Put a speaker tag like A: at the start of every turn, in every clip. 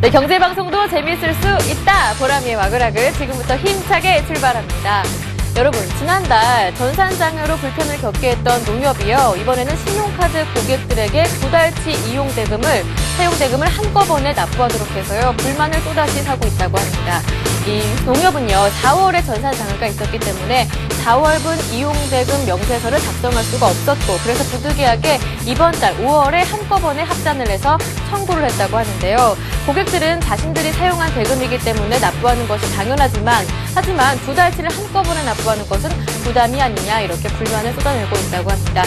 A: 네, 경제방송도 재미있을 수 있다. 보람이의 와글와글 지금부터 힘차게 출발합니다. 여러분, 지난달 전산장애로 불편을 겪게 했던 농협이요. 이번에는 신용카드 고객들에게 2달치 사용대금을 한꺼번에 납부하도록 해서요. 불만을 또다시 사고 있다고 합니다. 이 농협은요, 4월에 전산장애가 있었기 때문에 4월분 이용대금 명세서를 작성할 수가 없었고, 그래서 부득이하게 이번 달 5월에 한꺼번에 합산을 해서 청구를 했다고 하는데요. 고객들은 자신들이 사용한 대금이기 때문에 납부하는 것이 당연하지만, 하지만 2달치를 한꺼번에 납부하는 것은 부담이 아니냐, 이렇게 불만을 쏟아내고 있다고 합니다.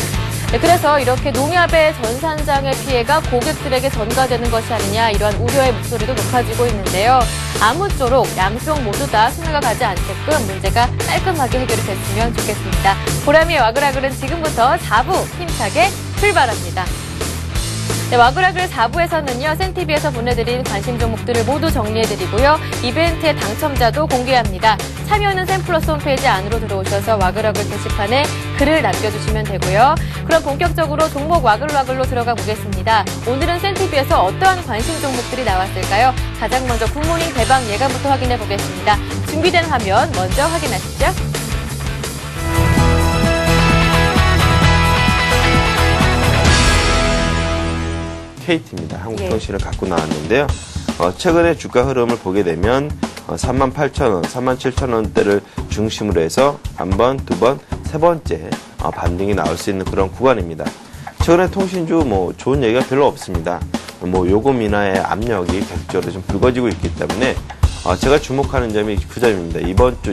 A: 네, 그래서 이렇게 농협의 전산장애 피해가 고객들에게 전가되는 것이 아니냐, 이러한 우려의 목소리도 높아지고 있는데요. 아무쪼록 양쪽 모두 다 손해가 가지 않게끔 문제가 깔끔하게 해결이 됐으면 좋겠습니다. 보람이의 와글와글은 지금부터 4부 힘차게 출발합니다. 네, 와글와글 4부에서는요, 센티비에서 보내드린 관심 종목들을 모두 정리해드리고요. 이벤트의 당첨자도 공개합니다. 참여는 샘플러스 홈페이지 안으로 들어오셔서 와글와글 게시판에 글을 남겨주시면 되고요. 그럼 본격적으로 종목 와글와글로 들어가 보겠습니다. 오늘은 센티비에서 어떠한 관심 종목들이 나왔을까요? 가장 먼저 굿모닝 대박 예감부터 확인해 보겠습니다. 준비된 화면 먼저 확인하시죠.
B: KT입니다. 한국통신을 갖고 나왔는데요. 최근에 주가 흐름을 보게 되면 38,000원, 37,000원대를 중심으로 해서 한 번, 두 번, 세 번째 반등이 나올 수 있는 그런 구간입니다. 최근에 통신주 좋은 얘기가 별로 없습니다. 요금 인하의 압력이 계속적으로 좀 불거지고 있기 때문에 제가 주목하는 점이 그 점입니다.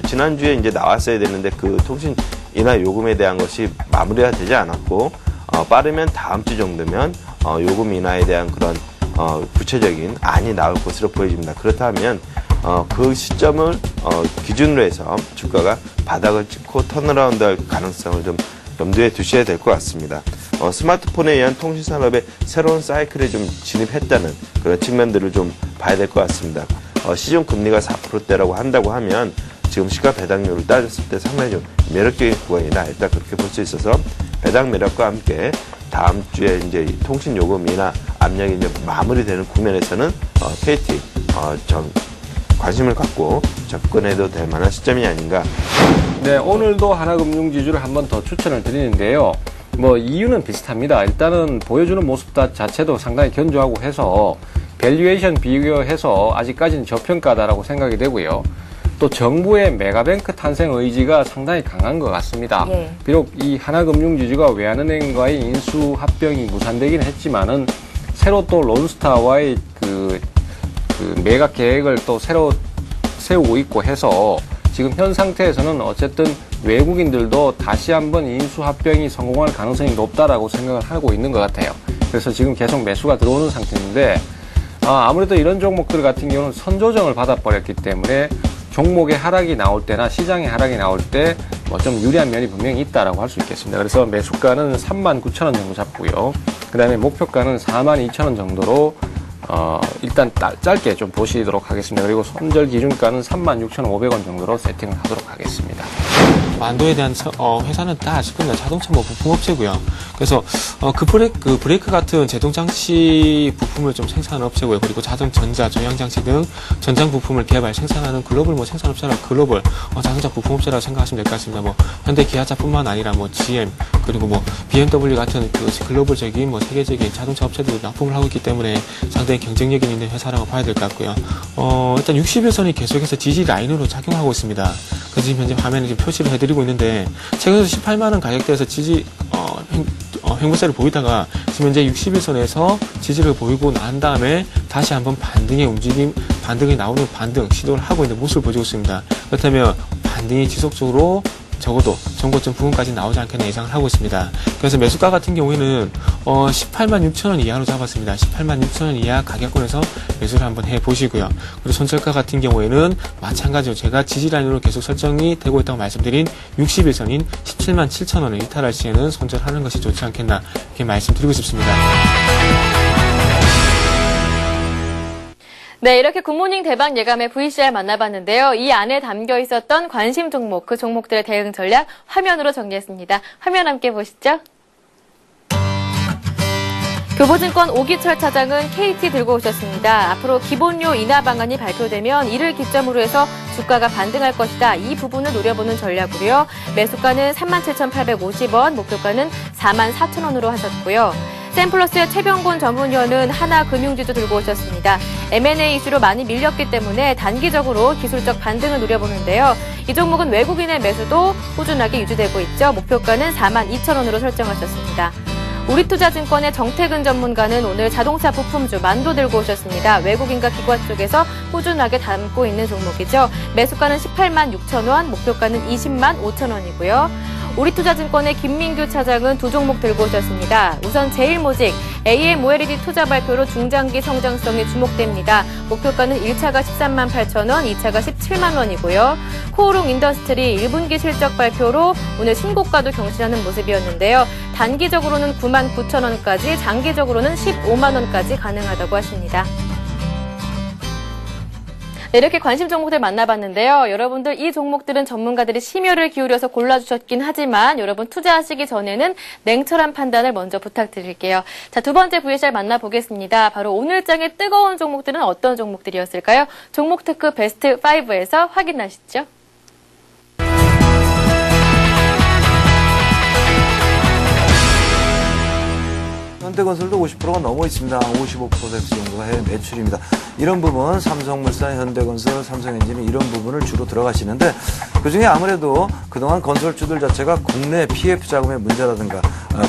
B: 지난주에 이제 나왔어야 되는데 그 통신 인하 요금에 대한 것이 마무리가 되지 않았고, 빠르면 다음 주 정도면 요금 인하에 대한 그런 구체적인 안이 나올 것으로 보여집니다. 그렇다면 그 시점을 기준으로 해서 주가가 바닥을 찍고 턴어라운드 할 가능성을 좀 염두에 두셔야 될 것 같습니다. 스마트폰에 의한 통신산업의 새로운 사이클에 좀 진입했다는 그런 측면들을 좀 봐야 될 것 같습니다. 시중 금리가 4%대라고 한다고 하면 지금 시가 배당률을 따졌을 때 상당히 좀 매력적인 구간이다. 일단 그렇게 볼 수 있어서 배당 매력과 함께 다음 주에 이제 통신 요금 인하 압력이 이제 마무리되는 국면에서는 KT 좀 관심을 갖고 접근해도 될 만한 시점이 아닌가.
C: 네, 오늘도 하나금융지주를 한 번 더 추천을 드리는데요. 이유는 비슷합니다. 일단은 보여주는 모습 자체도 상당히 견조하고 해서 밸류에이션 비교해서 아직까지는 저평가다라고 생각이 되고요. 또 정부의 메가뱅크 탄생 의지가 상당히 강한 것 같습니다. 예. 비록 이 하나금융지주가 외환은행과의 인수 합병이 무산되긴 했지만은 새로 또 론스타와의 그 매각 계획을 또 새로 세우고 있고 해서 지금 현 상태에서는 어쨌든 외국인들도 다시 한번 인수 합병이 성공할 가능성이 높다라고 생각을 하고 있는 것 같아요. 그래서 지금 계속 매수가 들어오는 상태인데 아무래도 이런 종목들 같은 경우는 선조정을 받아버렸기 때문에 종목의 하락이 나올 때나 시장의 하락이 나올 때 좀 유리한 면이 분명히 있다라고 할 수 있겠습니다. 그래서 매수가는 39,000원 정도 잡고요. 그 다음에 목표가는 42,000원 정도로 일단 짧게 좀 보시도록 하겠습니다. 그리고 손절 기준가는 36,500원 정도로 세팅을 하도록 하겠습니다.
D: 안도에 대한 회사는 다 아실 겁니다. 자동차 부품업체고요. 그래서 브레이크 같은 제동장치 부품을 좀 생산하는 업체고요. 그리고 자동전자, 정향장치 등 전장 부품을 개발, 생산하는 글로벌 생산업체라 글로벌 자동차 부품업체라고 생각하시면 될 것 같습니다. 현대 기아차뿐만 아니라 GM 그리고 BMW 같은 그 글로벌적인 세계적인 자동차 업체들도 납품을 하고 있기 때문에 상당히 경쟁력이 있는 회사라고 봐야 될 것 같고요. 일단 60일선이 계속해서 지지 라인으로 작용하고 있습니다. 그래서 지금 현재 화면에 지금 표시를 해드리고 있는데 최근에 18만원 가격대에서 횡보세를 보이다가 지금 현재 60일선에서 지지를 보이고 난 다음에 다시 한번 반등이 나오는 반등 시도를 하고 있는 모습을 보여주고 있습니다. 그렇다면 반등이 지속적으로 적어도 전고점 부근까지 나오지 않겠나 예상을 하고 있습니다. 그래서 매수가 같은 경우에는 186,000원 이하로 잡았습니다. 186,000원 이하 가격권에서 매수를 한번 해보시고요. 그리고 손절가 같은 경우에는 마찬가지로 제가 지지라인으로 계속 설정이 되고 있다고 말씀드린 60일선인 177,000원을 이탈할 시에는 손절하는 것이 좋지 않겠나 이렇게 말씀드리고 싶습니다.
A: 네, 이렇게 굿모닝 대박 예감의 VCR 만나봤는데요. 이 안에 담겨 있었던 관심 종목, 그 종목들의 대응 전략 화면으로 정리했습니다. 화면 함께 보시죠. 교보증권 오기철 차장은 KT 들고 오셨습니다. 앞으로 기본료 인하 방안이 발표되면 이를 기점으로 해서 주가가 반등할 것이다. 이 부분을 노려보는 전략으로요. 매수가는 37,850원, 목표가는 44,000원으로 하셨고요. 샘플러스의 최병곤 전문위원은 하나금융지주 들고 오셨습니다. M&A 이슈로 많이 밀렸기 때문에 단기적으로 기술적 반등을 노려보는데요. 이 종목은 외국인의 매수도 꾸준하게 유지되고 있죠. 목표가는 42,000원으로 설정하셨습니다. 우리투자증권의 정태근 전문가는 오늘 자동차 부품주 만도 들고 오셨습니다. 외국인과 기관 쪽에서 꾸준하게 담고 있는 종목이죠. 매수가는 18만 6천 원, 목표가는 20만 5천 원이고요. 우리투자증권의 김민규 차장은 두 종목 들고 오셨습니다. 우선 제일모직, AMOLED 투자 발표로 중장기 성장성이 주목됩니다. 목표가는 1차가 13만 8천 원, 2차가 17만 원이고요. 코오롱 인더스트리 1분기 실적 발표로 오늘 신고가도 경신하는 모습이었는데요. 단기적으로는 9만 9천 원까지, 장기적으로는 15만 원까지 가능하다고 하십니다. 네, 이렇게 관심 종목들 만나봤는데요. 여러분들 이 종목들은 전문가들이 심혈을 기울여서 골라주셨긴 하지만 여러분 투자하시기 전에는 냉철한 판단을 먼저 부탁드릴게요. 자, 두 번째 VCR 만나보겠습니다. 바로 오늘장의 뜨거운 종목들은 어떤 종목들이었을까요? 종목 특크 베스트 5에서 확인하시죠.
E: 현대건설도 50%가 넘어 있습니다. 55% 정도가 해외 매출입니다. 이런 부분 삼성물산, 현대건설, 삼성엔진은 이런 부분을 주로 들어가시는데 그중에 아무래도 그동안 건설주들 자체가 국내 PF 자금의 문제라든가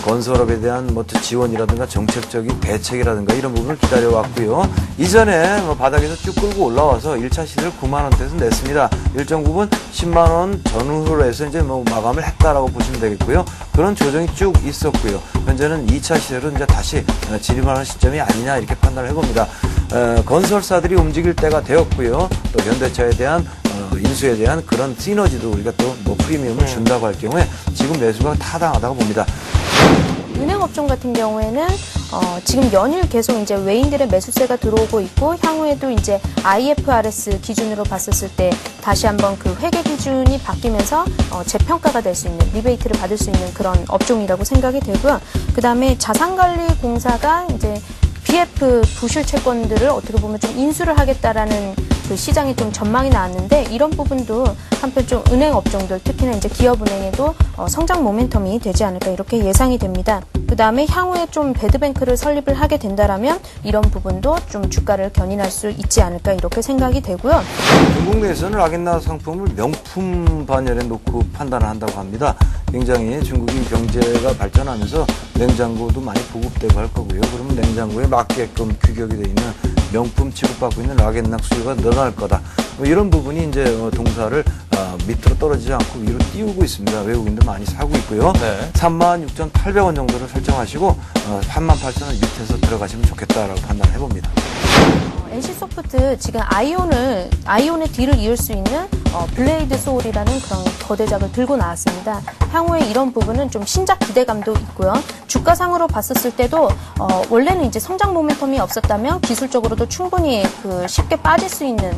E: 건설업에 대한 뭐 지원이라든가 정책적인 대책이라든가 이런 부분을 기다려왔고요. 이전에 바닥에서 쭉 끌고 올라와서 1차 시세를 9만 원대에서 냈습니다. 일정 부분 10만 원 전후로 해서 이제 뭐 마감을 했다라고 보시면 되겠고요. 그런 조정이 쭉 있었고요. 현재는 2차 시세로 이제 다시 진입하는 시점이 아니냐 이렇게 판단을 해봅니다. 건설사들이 움직일 때가 되었고요. 또 현대차에 대한 인수에 대한 그런 시너지도 우리가 또 뭐 프리미엄을 준다고 할 경우에 지금 매수가 타당하다고 봅니다.
F: 은행업종 같은 경우에는 지금 연일 계속 이제 외인들의 매수세가 들어오고 있고 향후에도 이제 IFRS 기준으로 봤었을 때 다시 한번 그 회계 기준이 바뀌면서 재평가가 될 수 있는 리베이트를 받을 수 있는 그런 업종이라고 생각이 되고요. 그다음에 자산관리공사가 이제 BF 부실 채권들을 어떻게 보면 좀 인수를 하겠다라는 그 시장이 좀 전망이 나왔는데 이런 부분도 한편 좀 은행 업종들 특히나 이제 기업은행에도 성장 모멘텀이 되지 않을까 이렇게 예상이 됩니다. 그 다음에 향후에 좀 배드뱅크를 설립을 하게 된다라면 이런 부분도 좀 주가를 견인할 수 있지 않을까 이렇게 생각이 되고요.
E: 중국 내에서는 라겐나 상품을 명품 반열에 놓고 판단을 한다고 합니다. 굉장히 중국이 경제가 발전하면서 냉장고도 많이 보급되고 할 거고요. 그러면 냉장고에 맞게끔 규격이 되어 있는 명품 취급받고 있는 라겐락 수요가 늘어날 거다. 뭐 이런 부분이 이제 동사를 밑으로 떨어지지 않고 위로 띄우고 있습니다. 외국인들 많이 사고 있고요. 네. 36,800원 정도를 설정하시고 38,000원 밑에서 들어가시면 좋겠다라고 판단을 해봅니다.
F: NC소프트 지금 아이온의 뒤를 이을 수 있는 블레이드 소울이라는 그런 거대작을 들고 나왔습니다. 향후에 이런 부분은 좀 신작 기대감도 있고요. 주가상으로 봤었을 때도 원래는 이제 성장 모멘텀이 없었다면 기술적으로도 충분히 쉽게 빠질 수 있는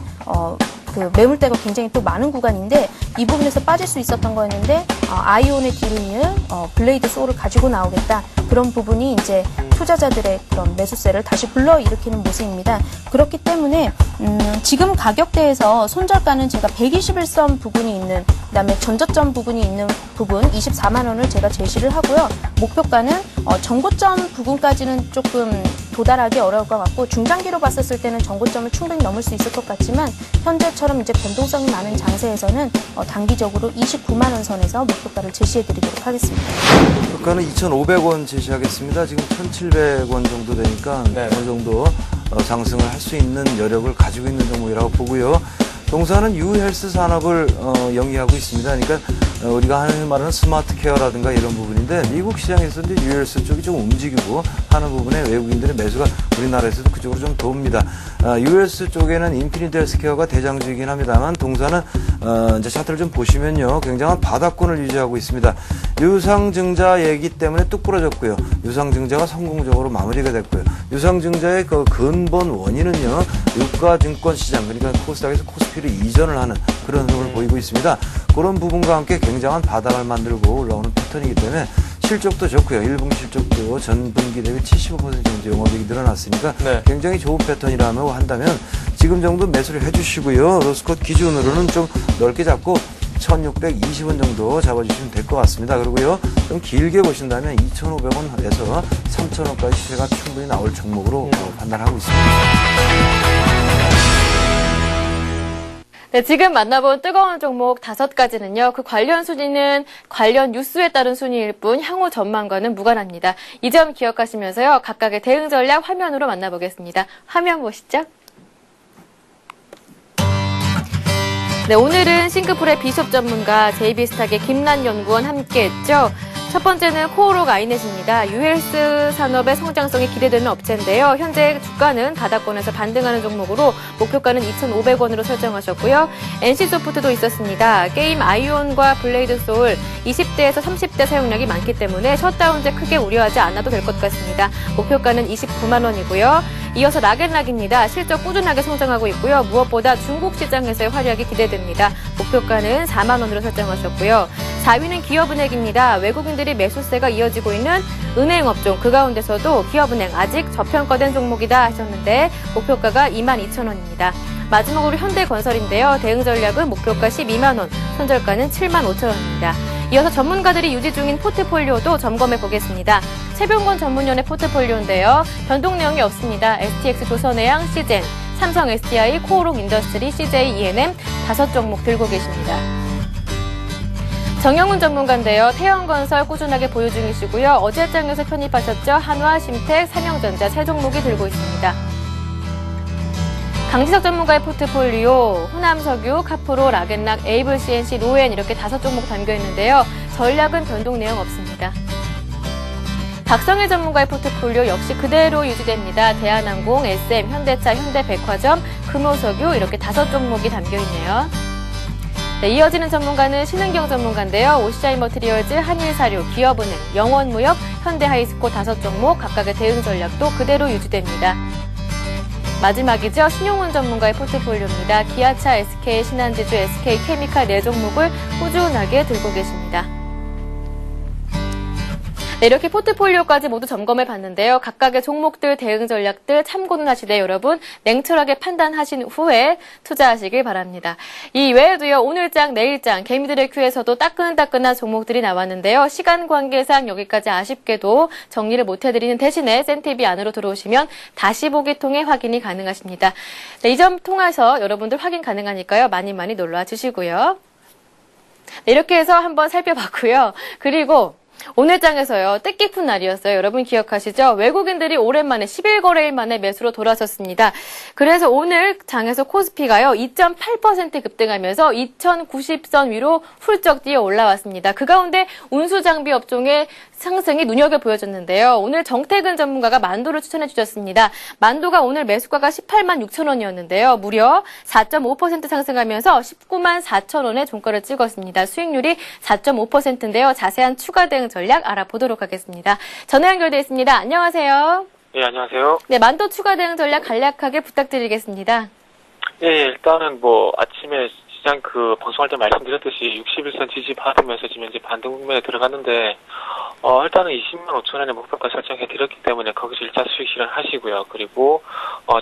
F: 그 매물대가 굉장히 또 많은 구간인데 이 부분에서 빠질 수 있었던 거였는데 아이온의 뒤를 이을 블레이드 소울을 가지고 나오겠다. 그런 부분이 이제 투자자들의 그런 매수세를 다시 불러일으키는 모습입니다. 그렇기 때문에 지금 가격대에서 손절가는 제가 121선 부분이 있는 그다음에 전저점 부분이 있는 부분 24만 원을 제가 제시를 하고요. 목표가는 전고점 부분까지는 조금 도달하기 어려울 것 같고 중장기로 봤었을 때는 전고점을 충분히 넘을 수 있을 것 같지만 현재처럼 이제 변동성이 많은 장세에서는 단기적으로 29만 원 선에서 목표가를 제시해드리도록 하겠습니다.
E: 목표가는 2,500원 제시하겠습니다. 지금 1,700원 정도 되니까 어느 정도 상승을 할 수 있는 여력을 가지고 있는 종목이라고 보고요. 동사는 유헬스 산업을 영위하고 있습니다. 그러니까 우리가 하는 말은 스마트 케어라든가 이런 부분인데 미국 시장에서 이제 유헬스 쪽이 좀 움직이고 하는 부분에 외국인들의 매수가 우리나라에서도 그쪽으로 좀 돕니다. 유헬스 쪽에는 인피니트 헬스케어가 대장주이긴 합니다만 동사는 이제 차트를 좀 보시면요 굉장한 바닥권을 유지하고 있습니다. 유상증자 얘기 때문에 뚝 부러졌고요. 유상증자가 성공적으로 마무리가 됐고요. 유상증자의 그 근본 원인은요 유가증권 시장 그러니까 코스닥에서 코스피를 이전을 하는 그런 흐름을 보이고 있습니다. 그런 부분과 함께 굉장한 바닥을 만들고 올라오는 패턴이기 때문에 실적도 좋고요. 1분기 실적도 전분기 대비 75% 정도 영업이익이 늘어났으니까
G: 네.
E: 굉장히 좋은 패턴이라고 한다면 지금 정도 매수를 해주시고요. 로스컷 기준으로는 좀 넓게 잡고 1,620원 정도 잡아주시면 될 것 같습니다. 그리고요, 좀 길게 보신다면 2,500원에서 3,000원까지 시세가 충분히 나올 종목으로 판단하고 있습니다.
A: 네, 지금 만나본 뜨거운 종목 5가지는요. 그 관련 순위는 관련 뉴스에 따른 순위일 뿐 향후 전망과는 무관합니다. 이 점 기억하시면서요. 각각의 대응 전략 화면으로 만나보겠습니다. 화면 보시죠. 네, 오늘은 싱크풀의 비숍 전문가 JB스탁의 김란 연구원 함께했죠. 첫 번째는 코오록 아이넷입니다. ULS 산업의 성장성이 기대되는 업체인데요. 현재 주가는 바닥권에서 반등하는 종목으로 목표가는 2,500원으로 설정하셨고요. NC소프트도 있었습니다. 게임 아이온과 블레이드 소울 20대에서 30대 사용량이 많기 때문에 셧다운제 크게 우려하지 않아도 될 것 같습니다. 목표가는 29만 원이고요. 이어서 락앤락입니다. 실적 꾸준하게 성장하고 있고요. 무엇보다 중국 시장에서의 활약이 기대됩니다. 목표가는 4만 원으로 설정하셨고요. 4위는 기업은행입니다. 외국인들이 매수세가 이어지고 있는 은행 업종, 그 가운데서도 기업은행 아직 저평가된 종목이다 하셨는데 목표가가 22,000원입니다. 마지막으로 현대건설인데요. 대응 전략은 목표가 12만 원, 손절가는 7만 5천 원입니다. 이어서 전문가들이 유지 중인 포트폴리오도 점검해 보겠습니다. 최병건 전문위원의 포트폴리오인데요. 변동 내용이 없습니다. STX 조선해양, 시젠, 삼성 SDI, 코오록 인더스트리, CJ ENM 5종목 들고 계십니다. 정영훈 전문가인데요. 태영건설 꾸준하게 보유 중이시고요. 어제장에서 편입하셨죠. 한화, 심택, 삼형전자 3종목이 들고 있습니다. 강지석 전문가의 포트폴리오, 호남석유, 카프로, 락앤락, 에이블 CNC, 로엔 이렇게 5종목 담겨 있는데요. 전략은 변동 내용 없습니다. 박성일 전문가의 포트폴리오 역시 그대로 유지됩니다. 대한항공, SM, 현대차, 현대백화점, 금호석유 이렇게 5종목이 담겨 있네요. 네, 이어지는 전문가는 신은경 전문가인데요. OCI 머티리얼즈, 한일사료, 기업은행, 영원무역, 현대하이스코 5종목 각각의 대응 전략도 그대로 유지됩니다. 마지막이죠. 신용훈 전문가의 포트폴리오입니다. 기아차, SK, 신한지주, SK케미칼 4종목을 꾸준하게 들고 계십니다. 네, 이렇게 포트폴리오까지 모두 점검해 봤는데요. 각각의 종목들, 대응 전략들 참고는 하시되 여러분 냉철하게 판단하신 후에 투자하시길 바랍니다. 이 외에도요. 오늘장, 내일장, 개미들의 큐에서도 따끈따끈한 종목들이 나왔는데요. 시간 관계상 여기까지 아쉽게도 정리를 못 해드리는 대신에 센TV 안으로 들어오시면 다시 보기 통해 확인이 가능하십니다. 네, 이 점 통해서 여러분들 확인 가능하니까요. 많이 놀러와 주시고요. 네, 이렇게 해서 한번 살펴봤고요. 그리고 오늘 장에서요. 뜻깊은 날이었어요. 여러분 기억하시죠? 외국인들이 오랜만에 11거래일 만에 매수로 돌아섰습니다. 그래서 오늘 장에서 코스피가요. 2.8% 급등하면서 2090선 위로 훌쩍 뛰어 올라왔습니다. 그 가운데 운수장비 업종의 상승이 눈여겨 보여졌는데요. 오늘 정태근 전문가가 만도를 추천해 주셨습니다. 만도가 오늘 매수가가 18만 6천 원이었는데요. 무려 4.5% 상승하면서 19만 4천 원의 종가를 찍었습니다. 수익률이 4.5%인데요. 자세한 추가 대응 전략 알아보도록 하겠습니다. 전화 연결돼 있습니다. 안녕하세요.
H: 네, 안녕하세요.
A: 네, 만도 추가 대응 전략 간략하게 부탁드리겠습니다.
H: 예, 일단은 아침에 시장 방송할 때 말씀드렸듯이 61선 지지 받으면서 지금 이제 반등 국면에 들어갔는데, 일단은 20만 5천 원의 목표가 설정해 드렸기 때문에 거기서 1차 수익 실현하시고요. 그리고,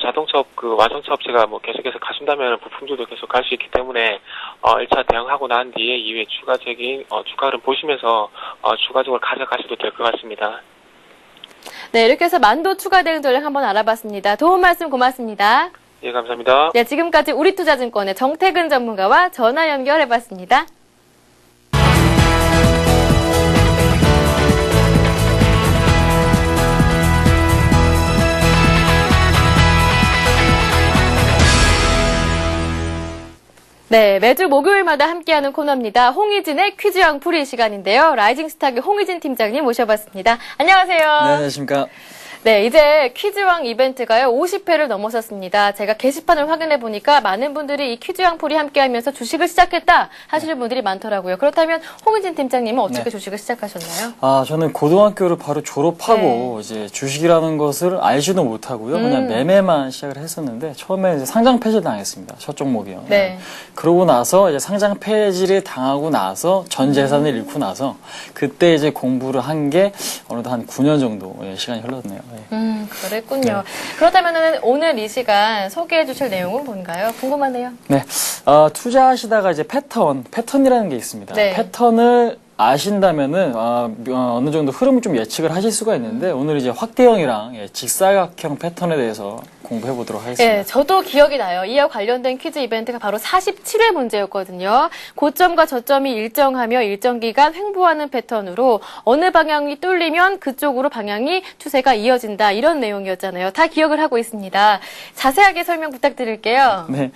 H: 자동차 완성차 업체가 계속해서 가신다면 부품들도 계속 갈 수 있기 때문에, 1차 대응하고 난 뒤에 이후에 추가적인, 주가 흐름 보시면서, 추가적으로 가져가셔도 될 것 같습니다.
A: 네, 이렇게 해서 만도 추가 대응 전략 한번 알아봤습니다. 도움 말씀 고맙습니다.
H: 예, 감사합니다.
A: 네, 지금까지 우리투자증권의 정태근 전문가와 전화 연결해봤습니다. 네, 매주 목요일마다 함께하는 코너입니다. 홍희진의 퀴즈왕 풀이 시간인데요. 라이징스탁의 홍희진 팀장님 모셔봤습니다. 안녕하세요.
G: 네, 안녕하십니까.
A: 네, 이제 퀴즈왕 이벤트가요, 50회를 넘어섰습니다. 제가 게시판을 확인해 보니까 많은 분들이 이 퀴즈왕 풀이 함께 하면서 주식을 시작했다 하시는 분들이 많더라고요. 그렇다면 홍은진 팀장님은 어떻게 주식을 시작하셨나요?
G: 저는 고등학교를 바로 졸업하고 이제 주식이라는 것을 알지도 못하고요. 그냥 매매만 시작을 했었는데 처음에 이제 상장 폐지를 당했습니다. 첫 종목이요.
A: 네.
G: 그러고 나서 이제 상장 폐지를 당하고 나서 전 재산을 잃고 나서 그때 이제 공부를 한 게 어느덧 한 9년 정도 시간이 흘렀네요.
A: 그랬군요. 그렇다면 오늘 이 시간 소개해 주실 내용은 뭔가요? 궁금하네요.
G: 네. 투자하시다가 이제 패턴이라는 게 있습니다.
A: 네.
G: 패턴을 아신다면은 어느 정도 흐름을 좀 예측을 하실 수가 있는데 오늘 이제 확대형이랑 직사각형 패턴에 대해서 공부해 보도록 하겠습니다.
A: 네, 저도 기억이 나요. 이와 관련된 퀴즈 이벤트가 바로 47회 문제였거든요. 고점과 저점이 일정하며 일정 기간 횡보하는 패턴으로 어느 방향이 뚫리면 그쪽으로 방향이 추세가 이어진다, 이런 내용이었잖아요. 다 기억을 하고 있습니다. 자세하게 설명 부탁드릴게요.
G: 네.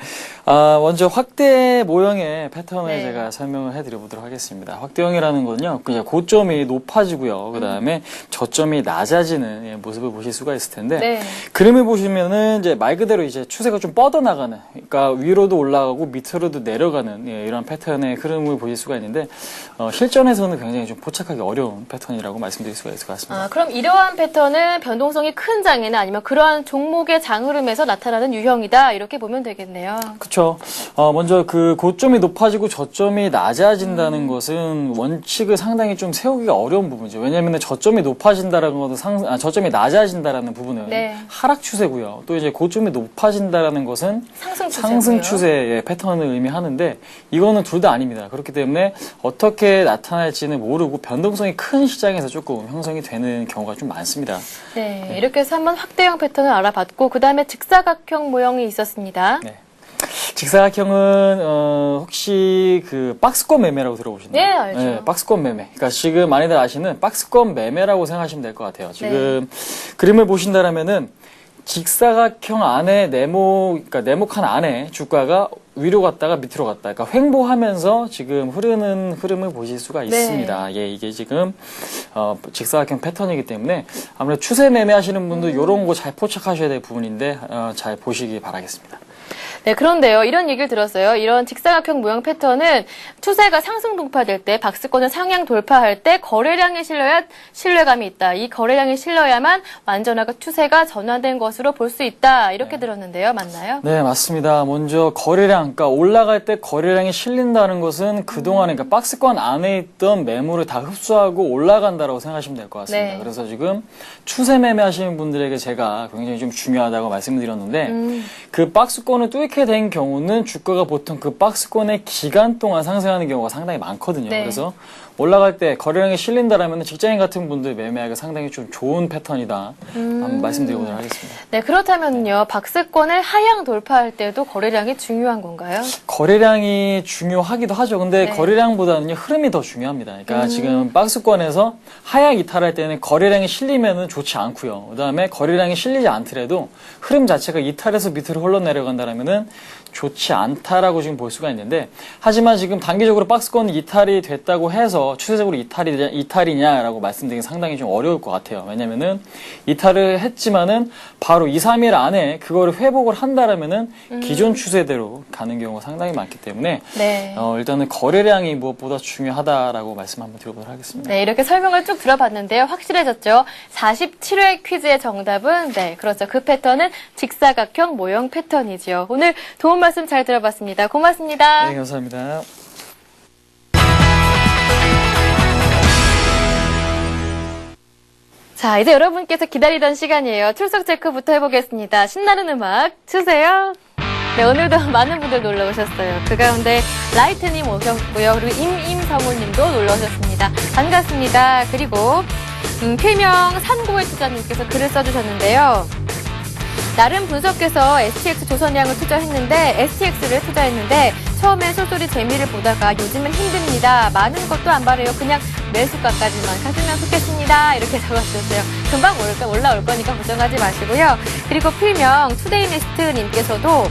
G: 먼저 확대 모형의 패턴을
A: 네.
G: 제가 설명을 해드려보도록 하겠습니다. 확대형이라는 건요, 그냥 고점이 높아지고요. 그 다음에 저점이 낮아지는 모습을 보실 수가 있을 텐데,
A: 네.
G: 그림을 보시면은 이제 말 그대로 이제 추세가 좀 뻗어나가는, 그러니까 위로도 올라가고 밑으로도 내려가는 이런 패턴의 흐름을 보실 수가 있는데, 실전에서는 굉장히 좀 포착하기 어려운 패턴이라고 말씀드릴 수가 있을 것 같습니다.
A: 그럼 이러한 패턴은 변동성이 큰 장이나 아니면 그러한 종목의 장흐름에서 나타나는 유형이다, 이렇게 보면 되겠네요.
G: 그렇죠. 먼저 그 고점이 높아지고 저점이 낮아진다는 것은 원칙을 상당히 좀 세우기가 어려운 부분이죠. 왜냐하면 저점이 높아진다라는 것은 저점이 낮아진다라는 부분은
A: 네.
G: 하락 추세고요. 또 이제 고점이 높아진다라는 것은 상승 추세의 패턴을 의미하는데 이거는 둘 다 아닙니다. 그렇기 때문에 어떻게 나타날지는 모르고 변동성이 큰 시장에서 조금 형성이 되는 경우가 좀 많습니다.
A: 네, 이렇게 해서 한번 확대형 패턴을 알아봤고, 그 다음에 직사각형 모형이 있었습니다.
G: 네. 직사각형은 혹시 그 박스권 매매라고 들어보셨나요?
A: 네, 알죠.
G: 네, 박스권 매매. 그러니까 지금 많이들 아시는 박스권 매매라고 생각하시면 될 것 같아요. 지금 그림을 보신다라면은 직사각형 안에 그러니까 네모칸 안에 주가가 위로 갔다가 밑으로 갔다. 그러니까 횡보하면서 지금 흐르는 흐름을 보실 수가 있습니다. 이게 지금 직사각형 패턴이기 때문에 아무래도 추세 매매하시는 분들 이런 거 잘 포착하셔야 될 부분인데 잘 보시기 바라겠습니다.
A: 네, 그런데요, 이런 얘기를 들었어요. 이런 직사각형 모형 패턴은 추세가 상승 돌파될 때, 박스권을 상향 돌파할 때 거래량이 실려야 신뢰감이 있다. 이 거래량이 실려야만 완전하게 추세가 전환된 것으로 볼 수 있다. 이렇게 들었는데요. 맞나요?
G: 네, 맞습니다. 먼저 거래량, 그러니까 올라갈 때 거래량이 실린다는 것은 그동안에 그러니까 박스권 안에 있던 매물을 다 흡수하고 올라간다라고 생각하시면 될 것 같습니다.
A: 네.
G: 그래서 지금 추세 매매하시는 분들에게 제가 굉장히 좀 중요하다고 말씀을 드렸는데 그 박스권을 뚫게 된 경우는 주가가 보통 그 박스권의 기간 동안 상승하는 경우가 상당히 많거든요.
A: 네.
G: 그래서 올라갈 때 거래량이 실린다라면 직장인 같은 분들 매매하기 상당히 좀 좋은 패턴이다. 한번 말씀드려보도록 하겠습니다.
A: 네, 그렇다면요, 박스권을 하향 돌파할 때도 거래량이 중요한 건가요?
G: 거래량이 중요하기도 하죠. 근데
A: 네.
G: 거래량보다는요, 흐름이 더 중요합니다. 그러니까 지금 박스권에서 하향 이탈할 때는 거래량이 실리면은 좋지 않고요. 그 다음에 거래량이 실리지 않더라도 흐름 자체가 이탈해서 밑으로 흘러내려간다라면은 좋지 않다라고 지금 볼 수가 있는데, 하지만 지금 단기적으로 박스권 이탈이 됐다고 해서 추세적으로 이탈이냐라고 말씀드리기 상당히 좀 어려울 것 같아요. 왜냐면은 이탈을 했지만은 바로 2, 3일 안에 그거를 회복을 한다라면은 기존 추세대로 가는 경우가 상당히 많기 때문에
A: 네.
G: 일단은 거래량이 무엇보다 중요하다라고 말씀 한번 드려보도록 하겠습니다.
A: 네, 이렇게 설명을 쭉 들어봤는데요. 확실해졌죠? 47회 퀴즈의 정답은, 네, 그렇죠. 그 패턴은 직사각형 모형 패턴이지요. 오늘 도움 말씀 잘 들어봤습니다. 고맙습니다.
G: 네, 감사합니다.
A: 자, 이제 여러분께서 기다리던 시간이에요. 출석 체크부터 해보겠습니다. 신나는 음악 주세요. 네, 오늘도 많은 분들 놀러 오셨어요. 그 가운데 라이트님 오셨고요. 그리고 임성우님도 놀러 오셨습니다. 반갑습니다. 그리고 필명 산고의 투자님께서 글을 써주셨는데요. 나름 분석해서 STX 조선양을 STX를 투자했는데 처음엔 쏠쏠이 재미를 보다가 요즘은 힘듭니다. 많은 것도 안 바래요. 그냥 매수가까지만 갔으면 좋겠습니다. 이렇게 적어주셨어요. 금방 올라올 거니까 걱정하지 마시고요. 그리고 필명 투데이네스트님께서도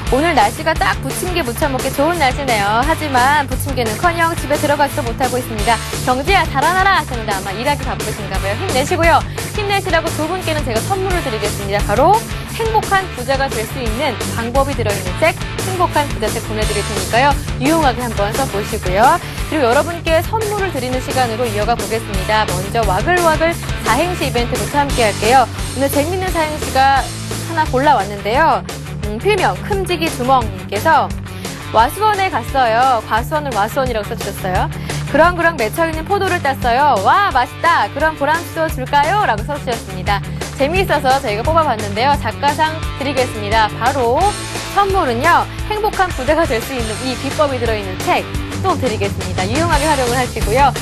A: 오늘 날씨가 딱 부침개 무쳐 먹기 좋은 날씨네요. 하지만 부침개는커녕 집에 들어가지도 못하고 있습니다. 경제야 달아나라 하셨는데 아마 일하기 바쁘신가 봐요. 힘내시고요. 힘내시라고 두 분께는 제가 선물을 드리겠습니다. 바로 행복한 부자가 될 수 있는 방법이 들어있는 책, 행복한 부자책 보내드릴 테니까요. 유용하게 한번 써보시고요. 그리고 여러분께 선물을 드리는 시간으로 이어가 보겠습니다. 먼저 와글와글 사행시 이벤트부터 함께 할게요. 오늘 재밌는 사행시가 하나 골라왔는데요. 필명 큼지기 주먹님께서 와수원에 갔어요. 과수원을 와수원이라고 써주셨어요. 그렁그렁 맺혀있는 포도를 땄어요. 와 맛있다. 그럼 보람씨도 줄까요? 라고 써주셨습니다. 재미있어서 저희가 뽑아봤는데요. 작가상 드리겠습니다. 바로 선물은요. 행복한 부자가 될 수 있는 이 비법이 들어있는 책 또 드리겠습니다. 유용하게 활용을 하시고요.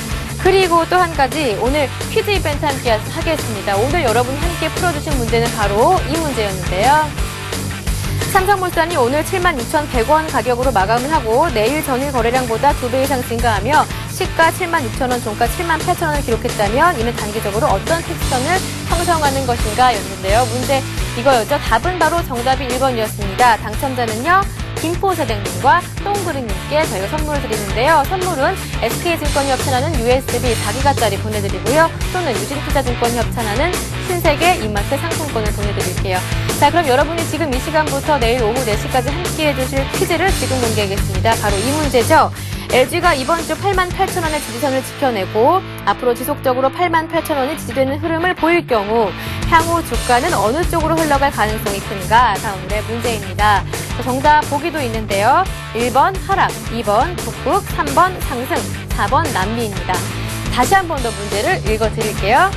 A: 그리고 또 한 가지 오늘 퀴즈 이벤트 함께 하겠습니다. 오늘 여러분이 함께 풀어주신 문제는 바로 이 문제였는데요. 삼성물산이 오늘 76,100원 가격으로 마감을 하고 내일 전일 거래량보다 2배 이상 증가하며 시가 76,000원, 종가 78,000원을 기록했다면 이는 단기적으로 어떤 특선을 형성하는 것인가 였는데요. 문제 이거였죠. 답은 바로 정답이 1번이었습니다. 당첨자는요. 김포사장님과 똥그리님께 저희가 선물을 드리는데요. 선물은 SK증권이 협찬하는 USB 4기가짜리 보내드리고요. 또는 유진투자증권이 협찬하는 신세계 이마트 상품권을 보내드릴게요. 자, 그럼 여러분이 지금 이 시간부터 내일 오후 4시까지 함께 해주실 퀴즈를 지금 공개하겠습니다. 바로 이 문제죠. LG가 이번 주 88,000원의 지지선을 지켜내고 앞으로 지속적으로 88,000원이 지지되는 흐름을 보일 경우 향후 주가는 어느 쪽으로 흘러갈 가능성이 큰가? 자, 오늘의 문제입니다. 정답 보기도 있는데요. 1번 하락, 2번 북극, 3번 상승, 4번 남미입니다. 다시 한 번 더 문제를 읽어드릴게요.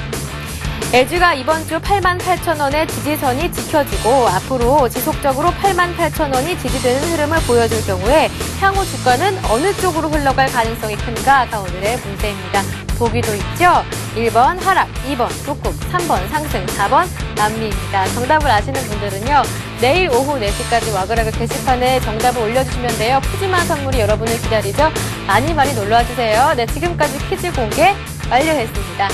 A: LG가 이번 주 88,000원의 지지선이 지켜지고 앞으로 지속적으로 88,000원이 지지되는 흐름을 보여줄 경우에 향후 주가는 어느 쪽으로 흘러갈 가능성이 큰가가 오늘의 문제입니다. 보기도 있죠? 1번 하락, 2번 북극, 3번 상승, 4번 남미입니다. 정답을 아시는 분들은요. 내일 오후 4시까지 와그라그 게시판에 정답을 올려주시면 돼요. 푸짐한 선물이 여러분을 기다리죠. 많이 놀러와주세요. 네, 지금까지 퀴즈 공개 완료했습니다.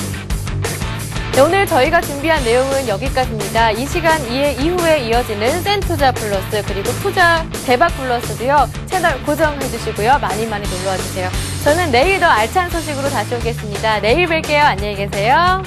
A: 네, 오늘 저희가 준비한 내용은 여기까지입니다. 이 시간 이후에 이어지는 센투자 플러스 그리고 투자 대박 플러스도요. 채널 고정해주시고요. 많이 놀러와주세요. 저는 내일 더 알찬 소식으로 다시 오겠습니다. 내일 뵐게요. 안녕히 계세요.